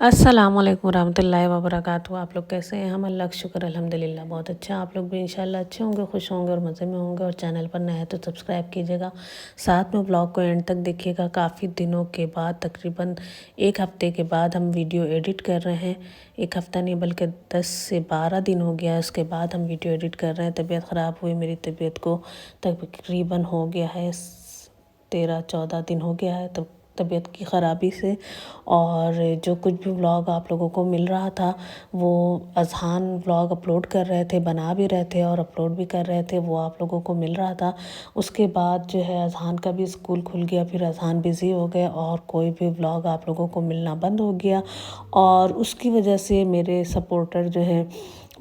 अस्सलामुअलैकुम रहमतुल्लाहि व बरकातुहू। आप लोग कैसे हैं? हम अल्लाह का शुक्र अल्हम्दुलिल्लाह बहुत अच्छा। आप लोग भी इंशाल्लाह अच्छे होंगे, खुश होंगे और मज़े में होंगे। और चैनल पर नए हैं तो सब्सक्राइब कीजिएगा, साथ में ब्लॉग को एंड तक देखिएगा। काफ़ी दिनों के बाद, तकरीबन एक हफ़्ते के बाद हम वीडियो एडिट कर रहे हैं। एक हफ़्ता नहीं बल्कि 10 से 12 दिन हो गया है, उसके बाद हम वीडियो एडिट कर रहे हैं। तबीयत ख़राब हुई, मेरी तबीयत को तकरीबन हो गया है 13-14 दिन हो गया है तो तबीयत की ख़राबी से। और जो कुछ भी व्लॉग आप लोगों को मिल रहा था वो अज़हान व्लॉग अपलोड कर रहे थे, बना भी रहे थे और अपलोड भी कर रहे थे, वो आप लोगों को मिल रहा था। उसके बाद जो है अज़हान का भी स्कूल खुल गया, फिर अज़हान बिज़ी हो गए और कोई भी व्लॉग आप लोगों को मिलना बंद हो गया। और उसकी वजह से मेरे सपोर्टर जो है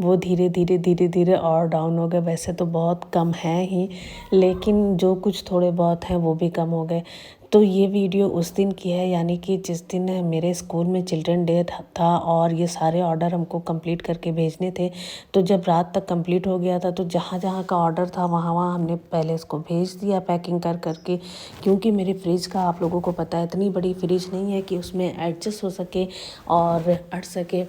वो धीरे धीरे और डाउन हो गए। वैसे तो बहुत कम हैं ही, लेकिन जो कुछ थोड़े बहुत हैं वो भी कम हो गए। तो ये वीडियो उस दिन की है, यानी कि जिस दिन मेरे स्कूल में चिल्ड्रन डे था और ये सारे ऑर्डर हमको कंप्लीट करके भेजने थे। तो जब रात तक कंप्लीट हो गया था तो जहाँ जहाँ का ऑर्डर था वहाँ वहाँ हमने पहले इसको भेज दिया पैकिंग कर करके। क्योंकि मेरे फ्रिज का आप लोगों को पता है इतनी बड़ी फ्रिज नहीं है कि उसमें एडजस्ट हो सके और अट सके,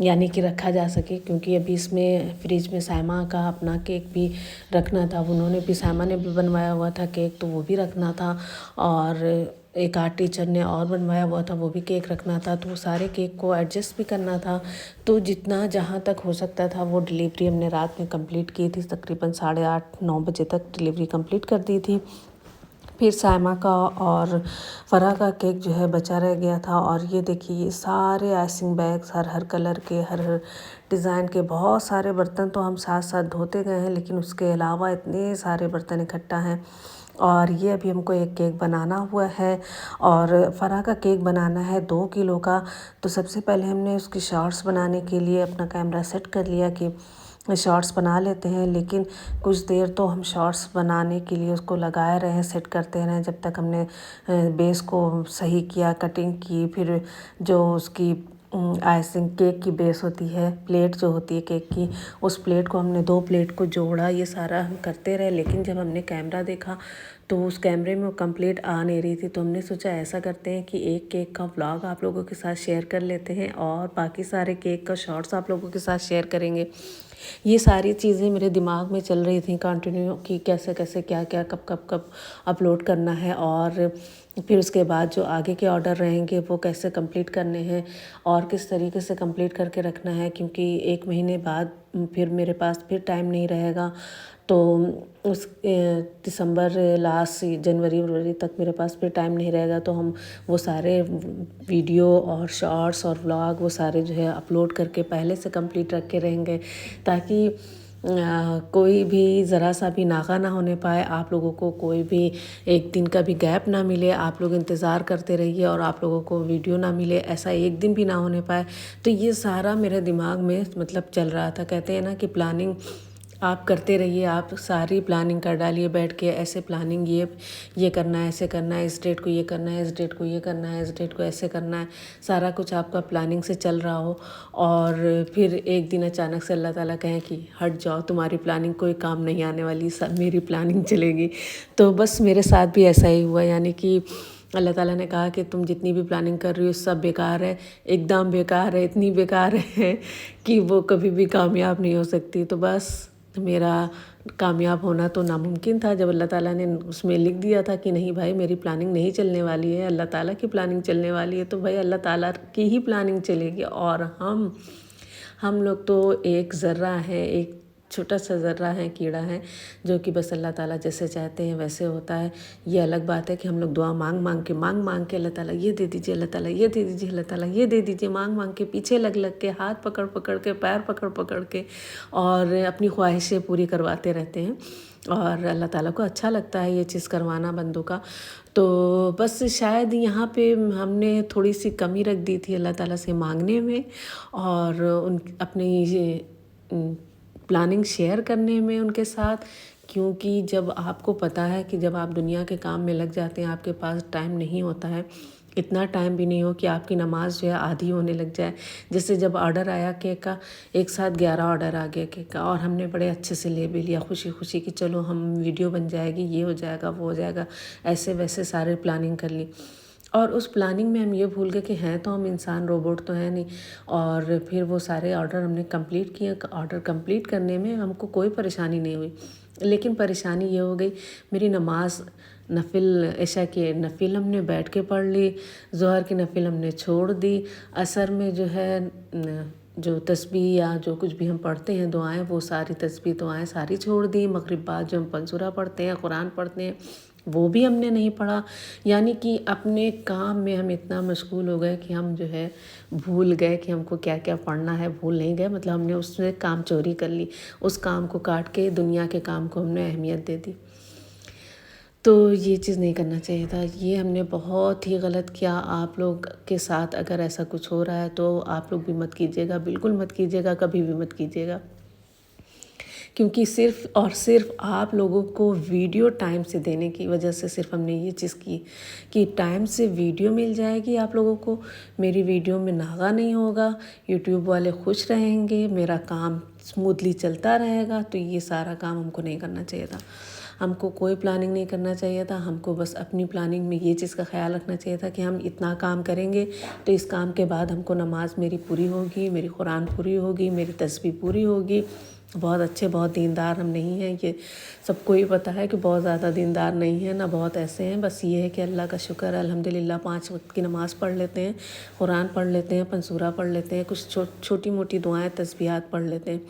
यानी कि रखा जा सके। क्योंकि अभी इसमें फ्रिज में सायमा का अपना केक भी रखना था, उन्होंने भी, सायमा ने भी बनवाया हुआ था केक तो वो भी रखना था। और एक आर्ट टीचर ने और बनवाया हुआ था, वो भी केक रखना था। तो वो सारे केक को एडजस्ट भी करना था। तो जितना जहाँ तक हो सकता था वो डिलीवरी हमने रात में कंप्लीट की थी। तकरीबन 8:30-9 बजे तक डिलीवरी कंप्लीट कर दी थी। फिर सायमा का और फ़रा का केक जो है बचा रह गया था। और ये देखिए ये सारे आइसिंग बैग्स हर हर कलर के, हर हर डिज़ाइन के, बहुत सारे बर्तन तो हम साथ साथ धोते गए हैं, लेकिन उसके अलावा इतने सारे बर्तन इकट्ठा हैं। और ये अभी हमको एक केक बनाना हुआ है और फ़रा का केक बनाना है 2 किलो का। तो सबसे पहले हमने उसकी शॉर्ट्स बनाने के लिए अपना कैमरा सेट कर लिया कि शॉर्ट्स बना लेते हैं। लेकिन कुछ देर तो हम शॉर्ट्स बनाने के लिए उसको लगाए रहे, सेट करते रहे, जब तक हमने बेस को सही किया, कटिंग की। फिर जो उसकी आइसिंग केक की बेस होती है, प्लेट जो होती है केक की, उस प्लेट को हमने 2 प्लेट को जोड़ा, ये सारा हम करते रहे। लेकिन जब हमने कैमरा देखा तो उस कैमरे में वो कंप्लीट आ नहीं रही थी। तो हमने सोचा ऐसा करते हैं कि एक केक का व्लॉग आप लोगों के साथ शेयर कर लेते हैं और बाकी सारे केक का शॉर्ट्स आप लोगों के साथ शेयर करेंगे। ये सारी चीज़ें मेरे दिमाग में चल रही थी कंटिन्यू कि कैसे कैसे क्या क्या कब कब कब अपलोड करना है। और फिर उसके बाद जो आगे के ऑर्डर रहेंगे वो कैसे कंप्लीट करने हैं और किस तरीके से कंप्लीट करके रखना है। क्योंकि 1 महीने बाद फिर मेरे पास फिर टाइम नहीं रहेगा। तो उस दिसंबर लास्ट जनवरी तक मेरे पास फिर टाइम नहीं रहेगा। तो हम वो सारे वीडियो और शॉर्ट्स और व्लॉग वो सारे जो है अपलोड करके पहले से कंप्लीट रख के रहेंगे, ताकि कोई भी ज़रा सा भी नागा ना होने पाए, आप लोगों को कोई भी एक दिन का भी गैप ना मिले, आप लोग इंतज़ार करते रहिए और आप लोगों को वीडियो ना मिले, ऐसा एक दिन भी ना होने पाए। तो ये सारा मेरे दिमाग में मतलब चल रहा था। कहते हैं ना कि प्लानिंग आप करते रहिए, आप सारी प्लानिंग कर डालिए बैठ के, ऐसे प्लानिंग ये करना है, ऐसे करना है, इस डेट को ये करना है, इस डेट को ये करना है, इस डेट को ऐसे करना है, सारा कुछ आपका प्लानिंग से चल रहा हो। और फिर एक दिन अचानक से अल्लाह ताला कहें कि हट जाओ, तुम्हारी प्लानिंग कोई काम नहीं आने वाली, सब मेरी प्लानिंग चलेगी। तो बस मेरे साथ भी ऐसा ही हुआ, यानी कि अल्लाह ताला ने कहा कि तुम जितनी भी प्लानिंग कर रही हो सब बेकार है, एकदम बेकार है, इतनी बेकार है कि वो कभी भी कामयाब नहीं हो सकती। तो बस मेरा कामयाब होना तो नामुमकिन था। जब अल्लाह ताला ने उसमें लिख दिया था कि नहीं भाई मेरी प्लानिंग नहीं चलने वाली है, अल्लाह ताला की प्लानिंग चलने वाली है, तो भाई अल्लाह ताला की ही प्लानिंग चलेगी। और हम लोग तो एक ज़र्रा है, एक छोटा सा ज़र्रा है, कीड़ा है, जो कि बस अल्लाह ताला जैसे चाहते हैं वैसे होता है। ये अलग बात है कि हम लोग दुआ मांग मांग के अल्लाह ताला ये दे दीजिए, अल्लाह ताला ये दे दीजिए, अल्लाह ताला ये दे दीजिए, मांग मांग के, पीछे लग लग के, हाथ पकड़ पकड़ के, पैर पकड़ पकड़ के, और अपनी ख्वाहिशें पूरी करवाते रहते हैं। और अल्लाह ताला को अच्छा लगता है ये चीज़ करवाना बंदों का। तो बस शायद यहाँ पे हमने थोड़ी सी कमी रख दी थी अल्लाह ताला से मांगने में और उन अपनी प्लानिंग शेयर करने में उनके साथ। क्योंकि जब आपको पता है कि जब आप दुनिया के काम में लग जाते हैं, आपके पास टाइम नहीं होता है, इतना टाइम भी नहीं हो कि आपकी नमाज़ जो है आधी होने लग जाए। जैसे जब ऑर्डर आया केक का, एक साथ 11 ऑर्डर आ गया केक का, और हमने बड़े अच्छे से ले भी लिया खुशी खुशी कि चलो हम वीडियो बन जाएगी, ये हो जाएगा, वो हो जाएगा, ऐसे वैसे सारे प्लानिंग कर ली। और उस प्लानिंग में हम ये भूल गए कि हैं तो हम इंसान, रोबोट तो हैं नहीं। और फिर वो सारे ऑर्डर हमने कंप्लीट किए। ऑर्डर कंप्लीट करने में हमको कोई परेशानी नहीं हुई, लेकिन परेशानी ये हो गई, मेरी नमाज नफिल, इशा की नफिल हमने बैठ के पढ़ ली, ज़ोहर की नफिल हमने छोड़ दी, असर में जो है जो तस्बीह या जो कुछ भी हम पढ़ते हैं दुआएं, वो सारी तस्बीह दुआएं सारी छोड़ दी। मगरिब बाद जो हम पंसूरा पढ़ते हैं, कुरान पढ़ते हैं, वो भी हमने नहीं पढ़ा। यानी कि अपने काम में हम इतना मशगूल हो गए कि हम जो है भूल गए कि हमको क्या क्या पढ़ना है। भूल नहीं गए, मतलब हमने उससे काम चोरी कर ली, उस काम को काट के दुनिया के काम को हमने अहमियत दे दी। तो ये चीज़ नहीं करना चाहिए था, ये हमने बहुत ही गलत किया। आप लोग के साथ अगर ऐसा कुछ हो रहा है तो आप लोग भी मत कीजिएगा, बिल्कुल मत कीजिएगा, कभी भी मत कीजिएगा। क्योंकि सिर्फ़ और सिर्फ आप लोगों को वीडियो टाइम से देने की वजह से सिर्फ हमने ये चीज़ की कि टाइम से वीडियो मिल जाएगी आप लोगों को, मेरी वीडियो में नागा नहीं होगा, यूट्यूब वाले खुश रहेंगे, मेरा काम स्मूथली चलता रहेगा। तो ये सारा काम हमको नहीं करना चाहिए था, हमको कोई प्लानिंग नहीं करना चाहिए था। हमको बस अपनी प्लानिंग में ये चीज़ का ख्याल रखना चाहिए था कि हम इतना काम करेंगे तो इस काम के बाद हमको नमाज मेरी पूरी होगी, मेरी कुरान पूरी होगी, मेरी तस्बीह पूरी होगी। बहुत अच्छे, बहुत दीनदार हम नहीं हैं, ये सबको ही पता है कि बहुत ज़्यादा दीनदार नहीं है ना, बहुत ऐसे हैं। बस ये है कि अल्लाह का शुक्र है, अल्हम्दुलिल्लाह 5 वक्त की नमाज़ पढ़ लेते हैं, कुरान पढ़ लेते हैं, पंसूरा पढ़ लेते हैं, कुछ छोटी मोटी दुआएं तस्बीहात पढ़ लेते हैं।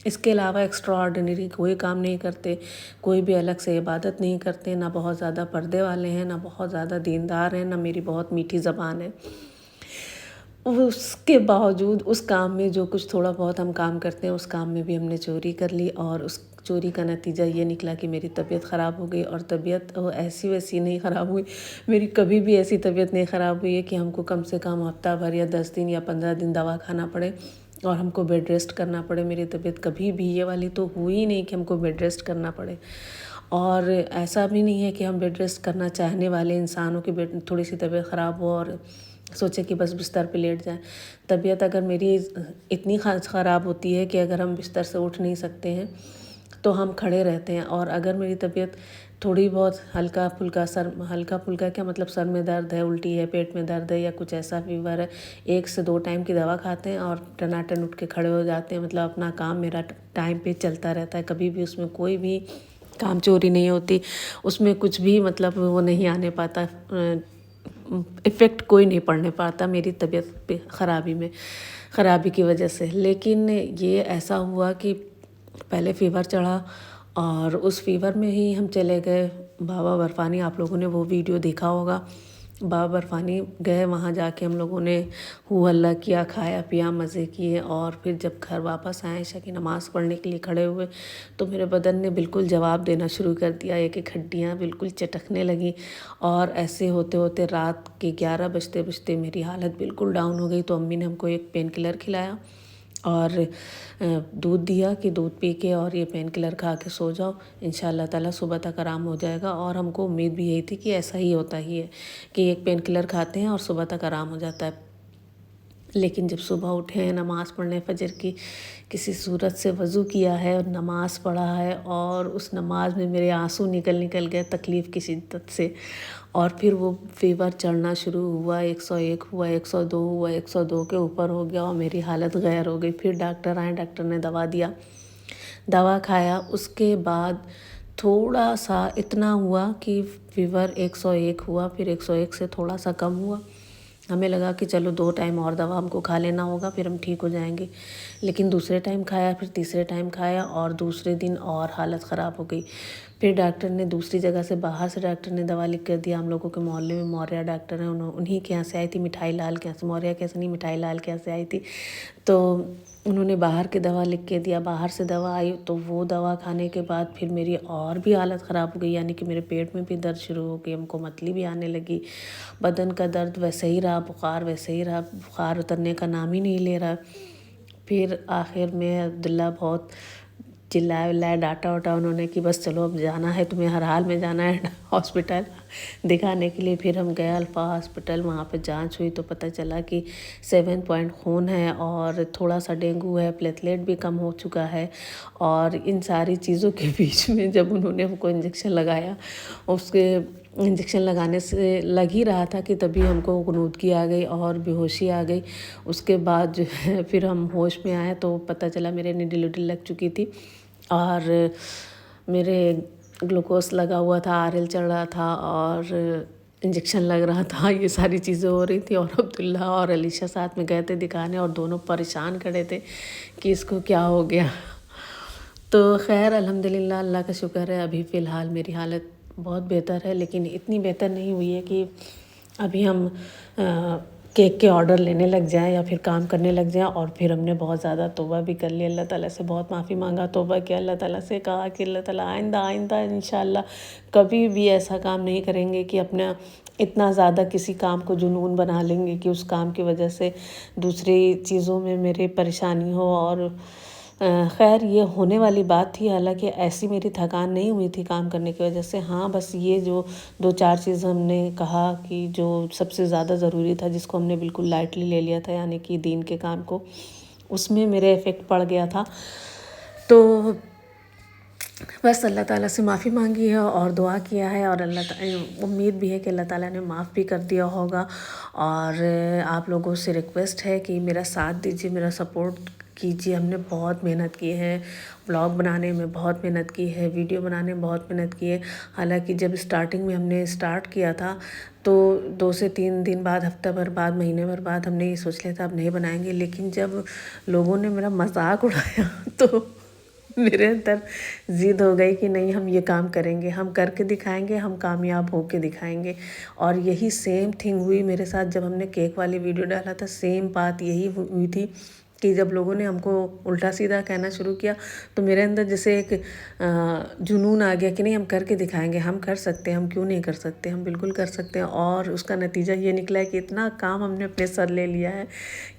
इसके अलावा एक्स्ट्रा ऑर्डिनरी कोई काम नहीं करते, कोई भी अलग से इबादत नहीं करते, ना बहुत ज़्यादा पर्दे वाले हैं, ना बहुत ज़्यादा दीनदार हैं, ना मेरी बहुत मीठी ज़बान है। उसके बावजूद उस काम में जो कुछ थोड़ा बहुत हम काम करते हैं, उस काम में भी हमने चोरी कर ली और उस चोरी का नतीजा ये निकला कि मेरी तबीयत ख़राब हो गई। और तबीयत ऐसी वैसी नहीं ख़राब हुई, मेरी कभी भी ऐसी तबीयत नहीं ख़राब हुई है कि हमको कम से कम हफ्ता भर या 10 दिन या 15 दिन दवा खाना पड़े और हमको बेड रेस्ट करना पड़े। मेरी तबीयत कभी भी ये वाली तो हुई ही नहीं कि हमको बेड रेस्ट करना पड़े। और ऐसा भी नहीं है कि हम बेड रेस्ट करना चाहने वाले इंसानों की थोड़ी सी तबीयत ख़राब हो और सोचे कि बस बिस्तर पे लेट जाएं। तबीयत अगर मेरी इतनी ख़राब होती है कि अगर हम बिस्तर से उठ नहीं सकते हैं तो हम खड़े रहते हैं। और अगर मेरी तबीयत थोड़ी बहुत हल्का फुल्का क्या मतलब, सर में दर्द है, उल्टी है, पेट में दर्द है या कुछ ऐसा फीवर है, 1 से 2 टाइम की दवा खाते हैं और टनाटन उठ के खड़े हो जाते हैं। मतलब अपना काम मेरा टाइम पे चलता रहता है, कभी भी उसमें कोई भी काम चोरी नहीं होती, उसमें कुछ भी मतलब वो नहीं आने पाता, इफ़ेक्ट कोई नहीं पड़ने पाता मेरी तबीयत पे ख़राबी की वजह से। लेकिन ये ऐसा हुआ कि पहले फ़ीवर चढ़ा और उस फ़ीवर में ही हम चले गए बाबा बर्फ़ानी। आप लोगों ने वो वीडियो देखा होगा, बाबा बर्फ़ानी गए, वहाँ जाके हम लोगों ने हू हल्ला किया, खाया पिया, मज़े किए। और फिर जब घर वापस आए, ईशा की नमाज़ पढ़ने के लिए खड़े हुए तो मेरे बदन ने बिल्कुल जवाब देना शुरू कर दिया, एक एक हड्डियाँ बिल्कुल चटकने लगी। और ऐसे होते होते रात के 11 बजते बजते मेरी हालत बिल्कुल डाउन हो गई। तो अम्मी ने हमको एक पेन किलर खिलाया और दूध दिया कि दूध पी के और ये पेन किलर खा के सो जाओ, इंशाल्लाह ताला सुबह तक आराम हो जाएगा। और हमको उम्मीद भी यही थी कि ऐसा ही होता ही है कि एक पेन किलर खाते हैं और सुबह तक आराम हो जाता है। लेकिन जब सुबह उठे हैं, नमाज़ पढ़ने फजर की, किसी सूरत से वज़ू किया है और नमाज़ पढ़ा है और उस नमाज में मेरे आंसू निकल गए तकलीफ़ की शिद्दत से। और फिर वो फ़ीवर चढ़ना शुरू हुआ, 101 हुआ, 102 हुआ, 102 के ऊपर हो गया और मेरी हालत गैर हो गई। फिर डॉक्टर आए, डॉक्टर ने दवा दिया, दवा खाया। उसके बाद थोड़ा सा इतना हुआ कि फ़ीवर 101 हुआ, फिर 101 से थोड़ा सा कम हुआ। हमें लगा कि चलो 2 टाइम और दवा हमको खा लेना होगा, फिर हम ठीक हो जाएंगे। लेकिन दूसरे टाइम खाया, फिर तीसरे टाइम खाया और दूसरे दिन और हालत ख़राब हो गई। फिर डॉक्टर ने दूसरी जगह से, बाहर से डॉक्टर ने दवा लिख कर दिया। हम लोगों के मोहल्ले में मौर्या डॉक्टर हैं, उन्हीं के यहाँ से आई थी, मिठाई लाल के यहाँ से, मौर्या कैसे नहीं, मिठाई लाल के यहाँ से आई थी। तो उन्होंने बाहर की दवा लिख के दिया, बाहर से दवा आई। तो वो दवा खाने के बाद फिर मेरी और भी हालत ख़राब हो गई, यानी कि मेरे पेट में भी दर्द शुरू हो गई, हमको मतली भी आने लगी, बदन का दर्द वैसे ही रहा, बुखार वैसे ही रहा, बुखार उतरने का नाम ही नहीं ले रहा। फिर आखिर में अब्दुल्ला बहुत चिल्लाया विल्लाया, डांटा वाटा उन्होंने कि बस चलो अब जाना है तुम्हें, हर हाल में जाना है हॉस्पिटल दिखाने के लिए। फिर हम गए अल्फ़ा हॉस्पिटल, वहाँ पे जांच हुई तो पता चला कि 7 पॉइंट खून है और थोड़ा सा डेंगू है, प्लेटलेट भी कम हो चुका है। और इन सारी चीज़ों के बीच में जब उन्होंने हमको इंजेक्शन लगाया, उसके इंजेक्शन लगाने से लग ही रहा था कि तभी हमको गुनूदगी आ गई और बेहोशी आ गई। उसके बाद जो है फिर हम होश में आए तो पता चला मेरे नीडल उडल लग चुकी थी और मेरे ग्लूकोज लगा हुआ था, आरएल चढ़ रहा था और इंजेक्शन लग रहा था। ये सारी चीज़ें हो रही थी और अब्दुल्ला और अलीशा साथ में गए थे दिखाने और दोनों परेशान खड़े थे कि इसको क्या हो गया। तो खैर अल्हम्दुलिल्लाह, अल्लाह का शुक्र है, अभी फ़िलहाल मेरी हालत बहुत बेहतर है, लेकिन इतनी बेहतर नहीं हुई है कि अभी हम केक के ऑर्डर लेने लग जाएं या फिर काम करने लग जाएं। और फिर हमने बहुत ज़्यादा तौबा भी कर लिया, अल्लाह ताला से बहुत माफ़ी मांगा, तौबा किया, अल्लाह ताला से कहा कि अल्लाह ताला आइंदा इंशाल्लाह कभी भी ऐसा काम नहीं करेंगे कि अपना इतना ज़्यादा किसी काम को जुनून बना लेंगे कि उस काम की वजह से दूसरी चीज़ों में मेरे परेशानी हो। और खैर ये होने वाली बात थी, हालांकि ऐसी मेरी थकान नहीं हुई थी काम करने की वजह से। हाँ, बस ये जो 2-4 चीज़ हमने कहा कि जो सबसे ज़्यादा ज़रूरी था, जिसको हमने बिल्कुल लाइटली ले लिया था, यानी कि दीन के काम को, उसमें मेरे इफ़ेक्ट पड़ गया था। तो बस अल्लाह ताला से माफ़ी मांगी है और दुआ किया है और उम्मीद भी है कि अल्लाह ताला ने माफ़ भी कर दिया होगा। और आप लोगों से रिक्वेस्ट है कि मेरा साथ दीजिए, मेरा सपोर्ट कीजिए। हमने बहुत मेहनत की है, व्लॉग बनाने में बहुत मेहनत की है, वीडियो बनाने में बहुत मेहनत की है। हालांकि जब स्टार्टिंग में हमने स्टार्ट किया था तो 2 से 3 दिन बाद, हफ्ता भर बाद, महीने भर बाद हमने ये सोच लिया था अब नहीं बनाएंगे। लेकिन जब लोगों ने मेरा मजाक उड़ाया तो मेरे अंदर ज़िद हो गई कि नहीं, हम ये काम करेंगे, हम करके दिखाएंगे, हम कामयाब होके दिखाएंगे। और यही सेम थिंग हुई मेरे साथ जब हमने केक वाली वीडियो डाला था। सेम बात यही हुई थी कि जब लोगों ने हमको उल्टा सीधा कहना शुरू किया तो मेरे अंदर जैसे एक जुनून आ गया कि नहीं, हम करके दिखाएंगे, हम कर सकते हैं, हम क्यों नहीं कर सकते, हम बिल्कुल कर सकते हैं। और उसका नतीजा ये निकला है कि इतना काम हमने अपने सर ले लिया है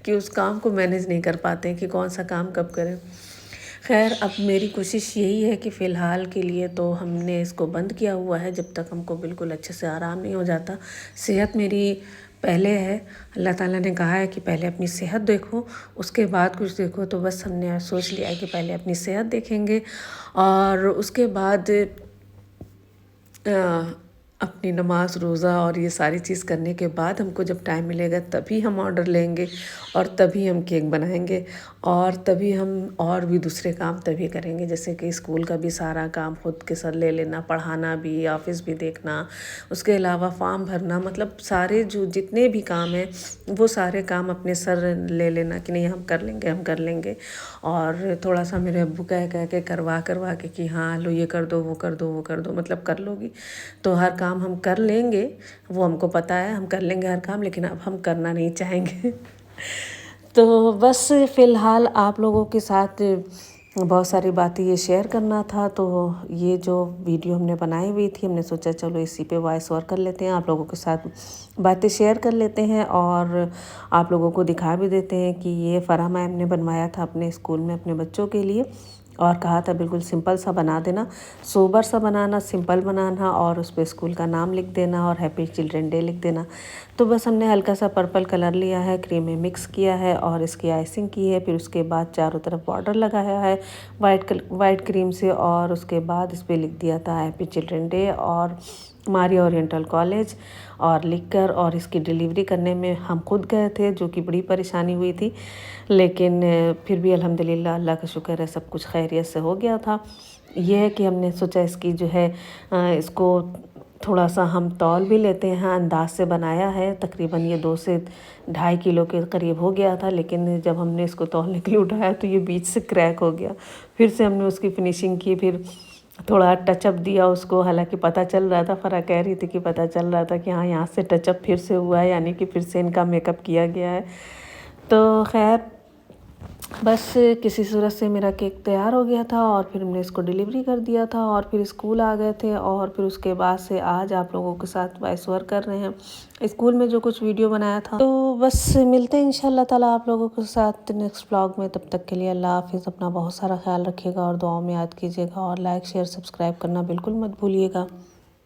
कि उस काम को मैनेज नहीं कर पाते हैं कि कौन सा काम कब करें। खैर अब मेरी कोशिश यही है कि फ़िलहाल के लिए तो हमने इसको बंद किया हुआ है, जब तक हमको बिल्कुल अच्छे से आराम नहीं हो जाता। सेहत मेरी पहले है, अल्लाह ताला ने कहा है कि पहले अपनी सेहत देखो, उसके बाद कुछ देखो। तो बस हमने सोच लिया है कि पहले अपनी सेहत देखेंगे और उसके बाद अपनी नमाज़ रोज़ा और ये सारी चीज़ करने के बाद हमको जब टाइम मिलेगा तभी हम ऑर्डर लेंगे और तभी हम केक बनाएंगे और तभी हम और भी दूसरे काम तभी करेंगे, जैसे कि स्कूल का भी सारा काम खुद के सर ले लेना, पढ़ाना भी, ऑफिस भी देखना, उसके अलावा फॉर्म भरना, मतलब सारे जो जितने भी काम हैं वो सारे काम अपने सर ले लेना कि नहीं, हम कर लेंगे, हम कर लेंगे। और थोड़ा सा मेरे अब्बू कह कह के करवा के कि हाँ लो ये कर दो, वो कर दो, वो कर दो, मतलब कर लोगी तो हर काम हम कर लेंगे। वो हमको पता है हम कर लेंगे हर काम, लेकिन अब हम करना नहीं चाहेंगे। तो बस फ़िलहाल आप लोगों के साथ बहुत सारी बातें ये शेयर करना था। तो ये जो वीडियो हमने बनाई हुई थी, हमने सोचा चलो इसी पे वॉइस ओवर कर लेते हैं, आप लोगों के साथ बातें शेयर कर लेते हैं और आप लोगों को दिखा भी देते हैं कि ये फ़राह मैम ने बनवाया था अपने स्कूल में अपने बच्चों के लिए। और कहा था बिल्कुल सिंपल सा बना देना, सोबर सा बनाना, सिंपल बनाना और उस पर स्कूल का नाम लिख देना और हैप्पी चिल्ड्रन डे लिख देना। तो बस हमने हल्का सा पर्पल कलर लिया है, क्रीम में मिक्स किया है और इसकी आइसिंग की है। फिर उसके बाद चारों तरफ बॉर्डर लगाया है वाइट क्रीम से और उसके बाद इस पर लिख दिया था हैप्पी चिल्ड्रन डे और मारिया ओरिएंटल कॉलेज और लिखकर। और इसकी डिलीवरी करने में हम खुद गए थे, जो कि बड़ी परेशानी हुई थी, लेकिन फिर भी अल्हम्दुलिल्लाह अल्लाह का शुक्र है सब कुछ खैरियत से हो गया था। यह है कि हमने सोचा इसकी जो है इसको थोड़ा सा हम तौल भी लेते हैं, अंदाज से बनाया है। तकरीबन ये 2 से 2.5 किलो के करीब हो गया था, लेकिन जब हमने इसको तौलने के लिए उठाया तो ये बीच से क्रैक हो गया। फिर से हमने उसकी फिनिशिंग की, फिर थोड़ा टचअप दिया उसको। हालांकि पता चल रहा था, फ़रा कह रही थी कि पता चल रहा था कि हाँ यहाँ से टचअप फिर से हुआ है, यानी कि फिर से इनका मेकअप किया गया है। तो खैर बस किसी सूरत से मेरा केक तैयार हो गया था और फिर हमने इसको डिलीवरी कर दिया था और फिर स्कूल आ गए थे। और फिर उसके बाद से आज आप लोगों के साथ वॉइस ओवर कर रहे हैं स्कूल में जो कुछ वीडियो बनाया था। तो बस मिलते हैं इंशाल्लाह ताला आप लोगों के साथ नेक्स्ट व्लॉग में। तब तक के लिए अल्लाह हाफिज़, अपना बहुत सारा ख्याल रखिएगा और दुआओं में याद कीजिएगा और लाइक शेयर सब्सक्राइब करना बिल्कुल मत भूलिएगा।